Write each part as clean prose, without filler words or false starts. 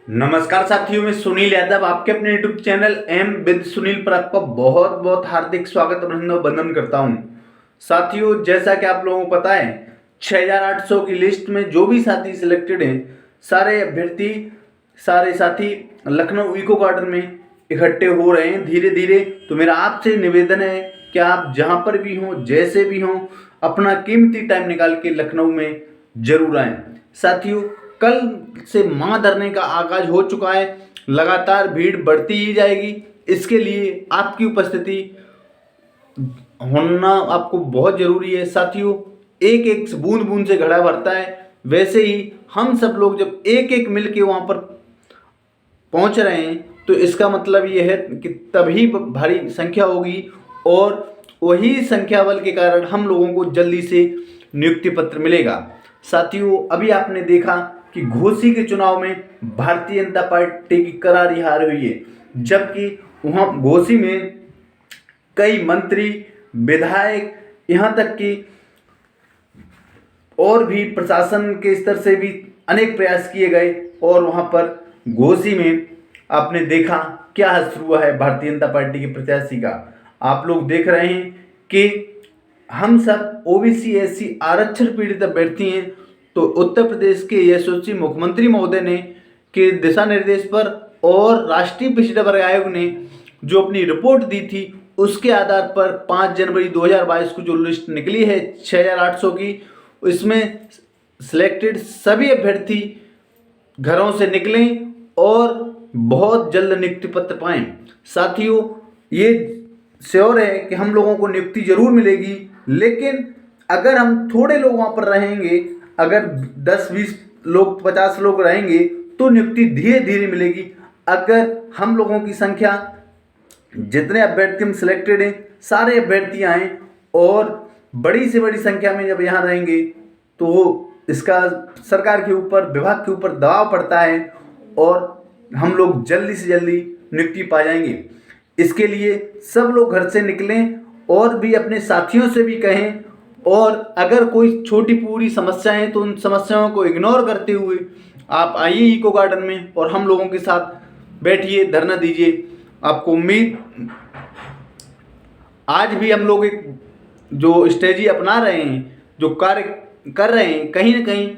नमस्कार साथियों, मैं सुनील यादव आपके अपने YouTube channel aim with Sunil पर आपका बहुत बहुत हार्दिक स्वागत और अभिनंदन करता हूं। साथियों, जैसा कि आप लोगों को पता है 6800 की लिस्ट में जो भी साथी सिलेक्टेड हैं, सारे अभ्यर्थी सारे साथी लखनऊ इको गार्डन में इकट्ठे हो रहे हैं धीरे धीरे। तो मेरा आपसे निवेदन है कि आप जहां पर भी हों, जैसे भी हों, अपना कीमती टाइम निकाल के लखनऊ में जरूर आएं। साथियों, कल से मां धरने का आगाज हो चुका है, लगातार भीड़ बढ़ती ही जाएगी। इसके लिए आपकी उपस्थिति होना आपको बहुत जरूरी है। साथियों, एक एक बूंद बूंद से घड़ा भरता है, वैसे ही हम सब लोग जब एक एक मिल के वहाँ पर पहुँच रहे हैं तो इसका मतलब ये है कि तभी भारी संख्या होगी और वही संख्या बल के कारण हम लोगों को जल्दी से नियुक्ति पत्र मिलेगा। साथियों, अभी आपने देखा कि घोसी के चुनाव में भारतीय जनता पार्टी की करारी हार हुई है, जबकि वहाँ घोसी में कई मंत्री, विधायक, यहाँ तक कि और भी प्रशासन के स्तर से भी अनेक प्रयास किए गए और वहाँ पर घोसी में आपने देखा क्या हश्र हुआ है भारतीय जनता पार्टी के प्रत्याशी का। आप लोग देख रहे हैं कि हम सब ओबीसी एससी आरक्षण पीड़ित अभ्यर्थी हैं, तो उत्तर प्रदेश के यशस्वी मुख्यमंत्री महोदय ने के दिशा निर्देश पर और राष्ट्रीय पिछड़ा वर्ग आयोग ने जो अपनी रिपोर्ट दी थी उसके आधार पर 5 जनवरी 2022 को जो लिस्ट निकली है 6800 की, इसमें सिलेक्टेड सभी अभ्यर्थी घरों से निकलें और बहुत जल्द नियुक्ति पत्र पाएं। साथियों, ये श्योर है कि हम लोगों को नियुक्ति जरूर मिलेगी, लेकिन अगर हम थोड़े लोग वहाँ पर रहेंगे, अगर 10-20 लोग 50 लोग रहेंगे तो नियुक्ति धीरे धीरे मिलेगी। अगर हम लोगों की संख्या, जितने अभ्यर्थी हम सिलेक्टेड हैं, सारे अभ्यर्थी आएँ और बड़ी से बड़ी संख्या में जब यहाँ रहेंगे तो इसका सरकार के ऊपर, विभाग के ऊपर दबाव पड़ता है और हम लोग जल्दी से जल्दी नियुक्ति पा जाएंगे। इसके लिए सब लोग घर से निकलें और भी अपने साथियों से भी कहें, और अगर कोई छोटी पूरी समस्याएं तो उन समस्याओं को इग्नोर करते हुए आप आइए इको गार्डन में और हम लोगों के साथ बैठिए, धरना दीजिए। आपको उम्मीद आज भी हम लोग एक जो स्ट्रेटजी अपना रहे हैं, जो कार्य कर रहे हैं, कहीं ना कहीं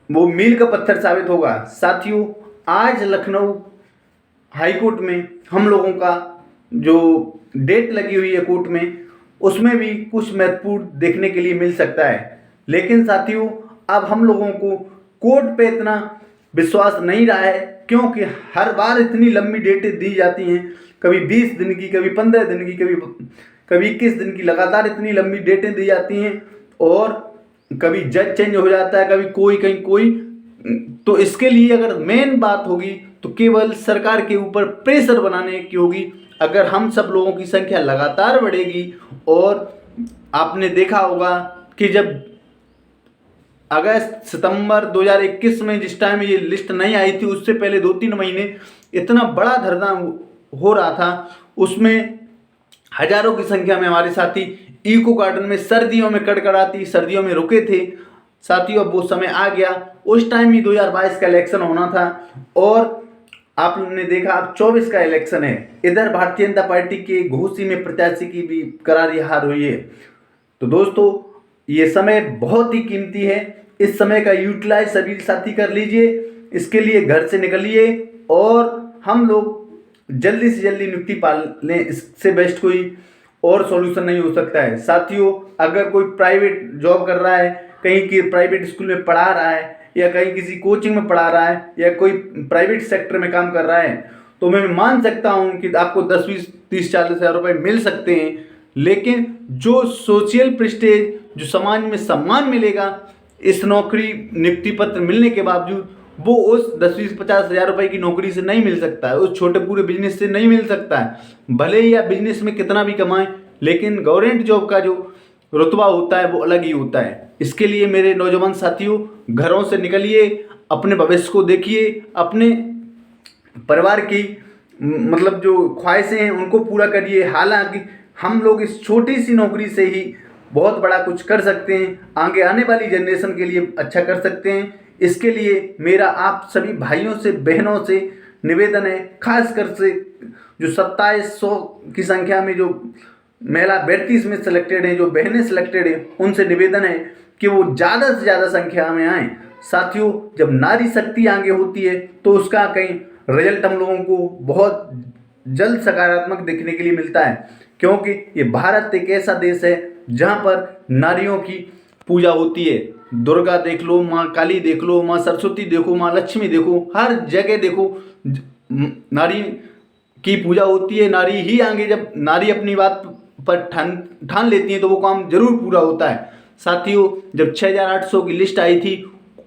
वो मील का पत्थर साबित होगा। साथियों, आज लखनऊ हाई कोर्ट में हम लोगों का जो डेट लगी हुई है कोर्ट में, उसमें भी कुछ महत्वपूर्ण देखने के लिए मिल सकता है। लेकिन साथियों, अब हम लोगों को कोर्ट पे इतना विश्वास नहीं रहा है, क्योंकि हर बार इतनी लंबी डेटें दी जाती हैं, कभी 20 दिन की, कभी 15 दिन की, कभी 21 दिन की, लगातार इतनी लंबी डेटें दी जाती हैं और कभी जज चेंज हो जाता है, कभी कोई कहीं कोई। तो इसके लिए अगर मेन बात होगी तो केवल सरकार के ऊपर प्रेशर बनाने की होगी। अगर हम सब लोगों की संख्या लगातार बढ़ेगी, और आपने देखा होगा कि जब अगस्त सितंबर 2021 में जिस टाइम ये लिस्ट नहीं आई थी, उससे पहले 2-3 महीने इतना बड़ा धरना हो रहा था, उसमें हजारों की संख्या में हमारे साथी इको गार्डन में सर्दियों में कड़कड़ाती सर्दियों में रुके थे। साथियों, अब वो समय आ गया, उस टाइम ही 2022 का इलेक्शन होना था और आपने देखा अब 24 का इलेक्शन है। इधर भारतीय जनता पार्टी के घोसी में प्रत्याशी की भी करारी हार हुई है। तो दोस्तों, ये समय बहुत ही कीमती है, इस समय का यूटिलाइज सभी साथी कर लीजिए। इसके लिए घर से निकलिए और हम लोग जल्दी से जल्दी नियुक्ति पा लें, इससे बेस्ट कोई और सॉल्यूशन नहीं हो सकता है। साथियों, अगर कोई प्राइवेट जॉब कर रहा है, कहीं की प्राइवेट स्कूल में पढ़ा रहा है, या कहीं किसी कोचिंग में पढ़ा रहा है, या कोई प्राइवेट सेक्टर में काम कर रहा है, तो मैं मान सकता हूं कि आपको 10, 20, 30, 40 हज़ार रुपये मिल सकते हैं। लेकिन जो सोशल प्रेस्टेज, जो समाज में सम्मान मिलेगा इस नौकरी नियुक्ति पत्र मिलने के बावजूद, वो उस 10, 20, 50 हज़ार रुपये की नौकरी से नहीं मिल सकता है, उस छोटे पूरे बिजनेस से नहीं मिल सकता है। भले ही आप बिजनेस में कितना भी कमाएं, लेकिन गवर्नमेंट जॉब का जो रुतबा होता है वो अलग ही होता है। इसके लिए मेरे नौजवान साथियों, घरों से निकलिए, अपने भविष्य को देखिए, अपने परिवार की मतलब जो ख्वाहिशें हैं उनको पूरा करिए। हालांकि हम लोग इस छोटी सी नौकरी से ही बहुत बड़ा कुछ कर सकते हैं, आगे आने वाली जनरेशन के लिए अच्छा कर सकते हैं। इसके लिए मेरा आप सभी भाइयों से बहनों से निवेदन है, खासकर से जो 2700 की संख्या में जो महिला अभ्यर्थी इसमें सिलेक्टेड हैं, जो बहनें सिलेक्टेड हैं, उनसे निवेदन है कि वो ज़्यादा से ज़्यादा संख्या में आएँ। साथियों, जब नारी शक्ति आगे होती है तो उसका कहीं रिजल्ट हम लोगों को बहुत जल्द सकारात्मक देखने के लिए मिलता है, क्योंकि ये भारत एक ऐसा देश है जहाँ पर नारियों की पूजा होती है। दुर्गा देख लो, माँ काली देख लो, माँ सरस्वती देखो, माँ लक्ष्मी देखो, हर जगह देखो नारी की पूजा होती है। नारी ही आगे, जब नारी अपनी बात पर ठान लेती है तो वो काम जरूर पूरा होता है। साथियों, जब 6800 की लिस्ट आई थी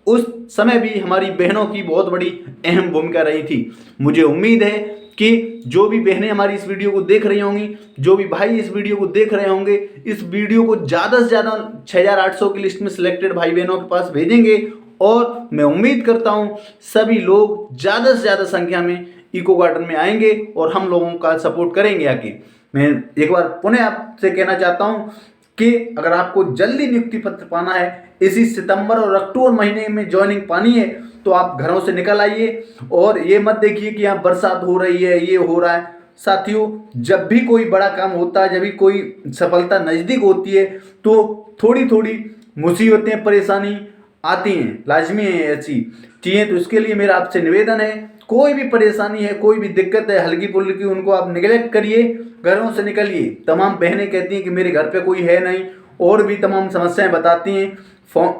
उस समय भी हमारी बहनों की बहुत बड़ी अहम भूमिका रही थी। मुझे उम्मीद है कि जो भी बहनें हमारी इस वीडियो को देख रही होंगी, जो भी भाई इस वीडियो को देख रहे होंगे, इस वीडियो को ज़्यादा से ज़्यादा 6800 की लिस्ट में सिलेक्टेड भाई बहनों के पास भेजेंगे और मैं उम्मीद करता हूँ सभी लोग ज़्यादा से ज़्यादा संख्या में इको गार्डन में आएंगे और हम लोगों का सपोर्ट करेंगे आगे। मैं एक बार पुनः आपसे कहना चाहता हूँ कि अगर आपको जल्दी नियुक्ति पत्र पाना है, इसी सितंबर और अक्टूबर महीने में ज्वाइनिंग पानी है, तो आप घरों से निकल आइए और ये मत देखिए कि यहाँ बरसात हो रही है, ये हो रहा है। साथियों, जब भी कोई बड़ा काम होता है, जब भी कोई सफलता नज़दीक होती है तो थोड़ी थोड़ी मुसीबतें, परेशानी आती हैं, लाजमी है ऐसी चीज़ें। तो इसके लिए मेरा आपसे निवेदन है, कोई भी परेशानी है, कोई भी दिक्कत है हल्की फुल्की, उनको आप निगलेक्ट करिए, घरों से निकलिए। तमाम बहनें कहती हैं कि मेरे घर पे कोई है नहीं, और भी तमाम समस्याएं बताती हैं, फोन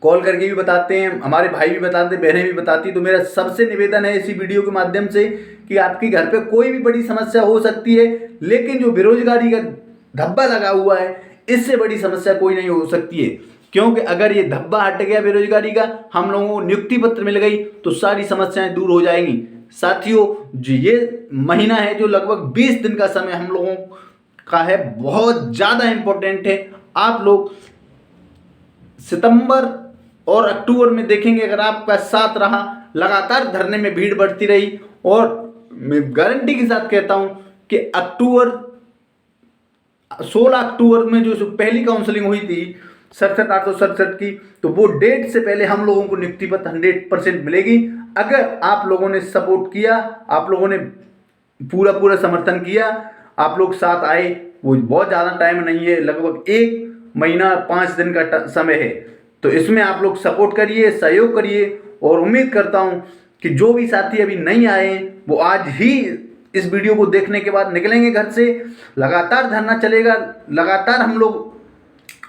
कॉल करके भी बताते हैं, हमारे भाई भी बताते हैं, बहनें भी बताती। तो मेरा सबसे निवेदन है इसी वीडियो के माध्यम से कि आपके घर पे कोई भी बड़ी समस्या हो सकती है, लेकिन जो बेरोजगारी का धब्बा लगा हुआ है, इससे बड़ी समस्या कोई नहीं हो सकती है। क्योंकि अगर ये धब्बा हट गया बेरोजगारी का, हम लोगों को नियुक्ति पत्र मिल गई, तो सारी समस्याएं दूर हो जाएंगी। साथियों, जो ये महीना है, जो लगभग 20 दिन का समय हम लोगों का है, बहुत ज़्यादा इम्पोर्टेंट है। आप लोग सितंबर और अक्टूबर में देखेंगे, अगर आपका साथ रहा, लगातार धरने में भीड़ बढ़ती रही, और मैं गारंटी के साथ कहता हूं कि 16 अक्टूबर में जो पहली काउंसलिंग हुई थी 67,867 की, तो वो डेट से पहले हम लोगों को नियुक्ति पत्र 100% मिलेगी। अगर आप लोगों ने सपोर्ट किया, आप लोगों ने पूरा समर्थन किया, आप लोग साथ आए, वो बहुत ज़्यादा टाइम नहीं है, लगभग 1 महीना 5 दिन का समय है। तो इसमें आप लोग सपोर्ट करिए, सहयोग करिए, और उम्मीद करता हूं कि जो भी साथी अभी नहीं आए वो आज ही इस वीडियो को देखने के बाद निकलेंगे घर से। लगातार धरना चलेगा, लगातार हम लोग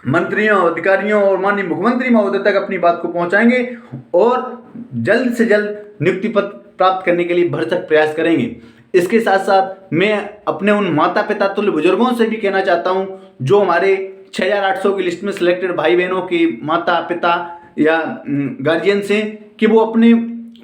मंत्रियों, अधिकारियों और माननीय मुख्यमंत्री महोदय तक अपनी बात को पहुंचाएंगे और जल्द से जल्द नियुक्ति पत्र प्राप्त करने के लिए भरसक प्रयास करेंगे। इसके साथ साथ मैं अपने उन माता पिता तुल्य बुजुर्गों से भी कहना चाहता हूं, जो हमारे 6800 की लिस्ट में सिलेक्टेड भाई बहनों के माता पिता या गार्जियंस हैं, कि वो अपने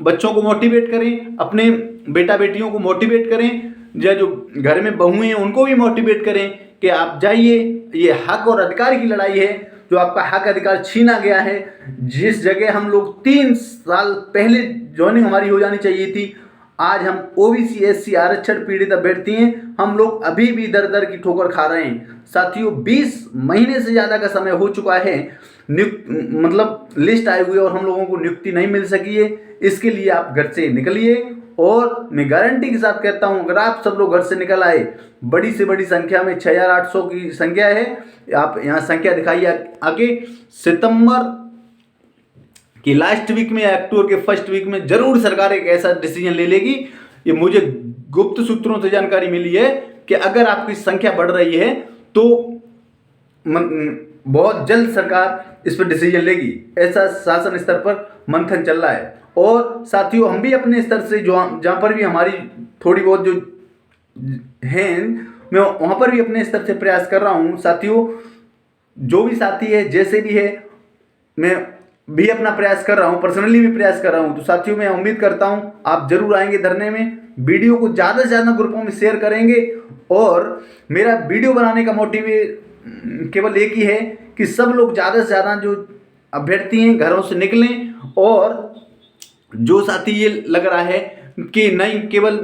बच्चों को मोटिवेट करें, अपने बेटा बेटियों को मोटिवेट करें, या जो घर में बहुएं हैं उनको भी मोटिवेट करें कि आप जाइए, ये हक और अधिकार की लड़ाई है, जो आपका हक अधिकार छीना गया है। जिस जगह हम लोग 3 साल पहले ज्वाइनिंग हमारी हो जानी चाहिए थी, आज हम ओबीसी एससी आरक्षण पीड़ित अभ्यर्थी हैं, हम लोग अभी भी दर दर की ठोकर खा रहे हैं। साथियों, 20 महीने से ज़्यादा का समय हो चुका है, मतलब लिस्ट आई हुई है और हम लोगों को नियुक्ति नहीं मिल सकी है। इसके लिए आप घर से निकलिए, और मैं गारंटी के साथ कहता हूं, अगर आप सब लोग घर से निकल आए, बड़ी से बड़ी संख्या में 6800 की संख्या है, आप यहाँ संख्या दिखाइए आके, सितंबर कि लास्ट वीक में या अक्टूबर के फर्स्ट वीक में जरूर सरकार एक ऐसा डिसीजन ले लेगी। ये मुझे गुप्त सूत्रों से जानकारी मिली है कि अगर आपकी संख्या बढ़ रही है तो बहुत जल्द सरकार इस पर डिसीजन लेगी। ऐसा शासन स्तर पर मंथन चल रहा है। और साथियों, हम भी अपने स्तर से जो जहाँ पर भी हमारी थोड़ी बहुत जो हैं, मैं वहाँ पर भी अपने स्तर से प्रयास कर रहा हूँ। साथियों, जो भी साथी है, जैसे भी है, मैं भी अपना प्रयास कर रहा हूं, पर्सनली भी प्रयास कर रहा हूं। तो साथियों, मैं उम्मीद करता हूं आप जरूर आएंगे धरने में, वीडियो को ज़्यादा से ज़्यादा ग्रुपों में शेयर करेंगे। और मेरा वीडियो बनाने का मोटिव केवल एक ही है कि सब लोग ज़्यादा से ज़्यादा जो अभ्यर्थी हैं घरों से निकलें, और जो साथी ये लग रहा है कि नहीं केवल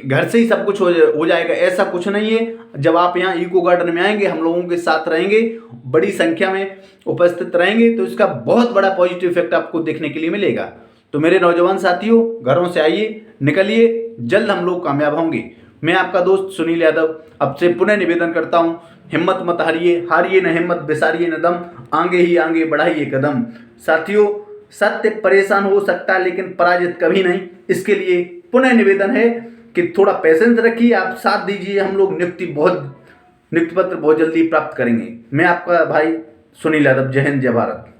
घर से ही सब कुछ हो जाएगा, ऐसा कुछ नहीं है। जब आप यहाँ इको गार्डन में आएंगे, हम लोगों के साथ रहेंगे, बड़ी संख्या में उपस्थित रहेंगे, तो इसका बहुत बड़ा पॉजिटिव इफेक्ट आपको देखने के लिए मिलेगा। तो मेरे नौजवान साथियों, घरों से आइए, निकलिए, जल्द हम लोग कामयाब होंगे। मैं आपका दोस्त सुनील यादव आपसे पुनः निवेदन करता हूँ, हिम्मत मत हारिए, हारिए न हिम्मत, बिसारिए न दम, आगे ही आगे बढ़ाइए कदम। साथियों, सत्य परेशान हो सकता है लेकिन पराजित कभी नहीं। इसके लिए पुनः निवेदन है कि थोड़ा पेशेंस रखिए, आप साथ दीजिए, हम लोग नियुक्ति पत्र बहुत जल्दी प्राप्त करेंगे। मैं आपका भाई सुनील यादव। जय हिंद, जय भारत।